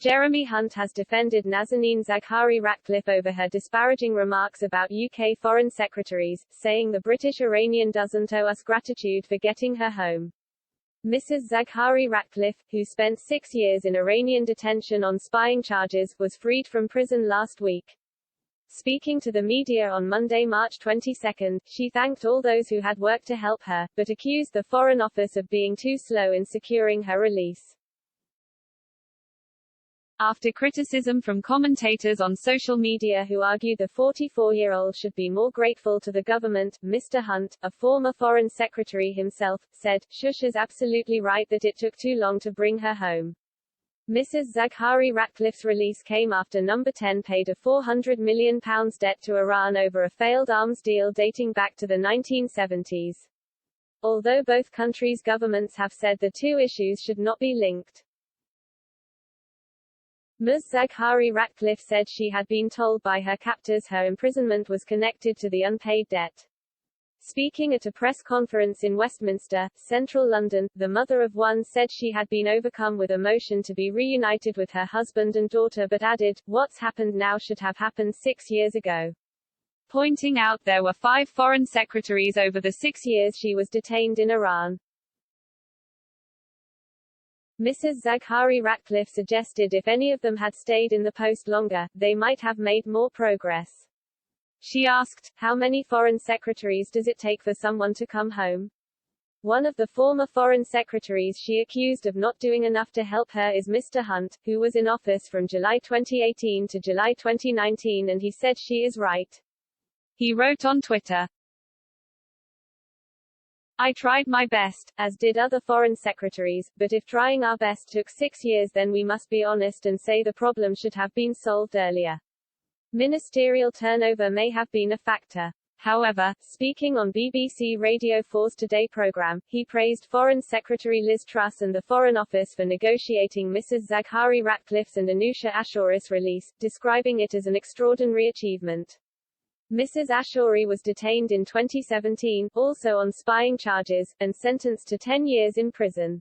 Jeremy Hunt has defended Nazanin Zaghari-Ratcliffe over her disparaging remarks about UK foreign secretaries, saying the British Iranian doesn't owe us gratitude for getting her home. Mrs. Zaghari-Ratcliffe, who spent 6 years in Iranian detention on spying charges, was freed from prison last week. Speaking to the media on Monday, March 22, she thanked all those who had worked to help her, but accused the Foreign Office of being too slow in securing her release. After criticism from commentators on social media who argued the 44-year-old should be more grateful to the government, Mr. Hunt, a former Foreign Secretary himself, said, "Shush is absolutely right that it took too long to bring her home." Mrs. Zaghari-Ratcliffe's release came after Number 10 paid a £400 million debt to Iran over a failed arms deal dating back to the 1970s. Although both countries' governments have said the two issues should not be linked. Ms. Zaghari-Ratcliffe said she had been told by her captors her imprisonment was connected to the unpaid debt. Speaking at a press conference in Westminster, central London, the mother of one said she had been overcome with emotion to be reunited with her husband and daughter but added, "What's happened now should have happened 6 years ago." Pointing out there were 5 foreign secretaries over the 6 years she was detained in Iran. Mrs. Zaghari-Ratcliffe suggested if any of them had stayed in the post longer, they might have made more progress. She asked, "How many foreign secretaries does it take for someone to come home?" One of the former foreign secretaries she accused of not doing enough to help her is Mr. Hunt, who was in office from July 2018 to July 2019, and he said she is right. He wrote on Twitter, "I tried my best, as did other foreign secretaries, but if trying our best took 6 years then we must be honest and say the problem should have been solved earlier. Ministerial turnover may have been a factor." However, speaking on BBC Radio 4's Today programme, he praised Foreign Secretary Liz Truss and the Foreign Office for negotiating Mrs. Zaghari-Ratcliffe's and Anousheh Ashouri's release, describing it as an extraordinary achievement. Mrs. Ashouri was detained in 2017, also on spying charges, and sentenced to 10 years in prison.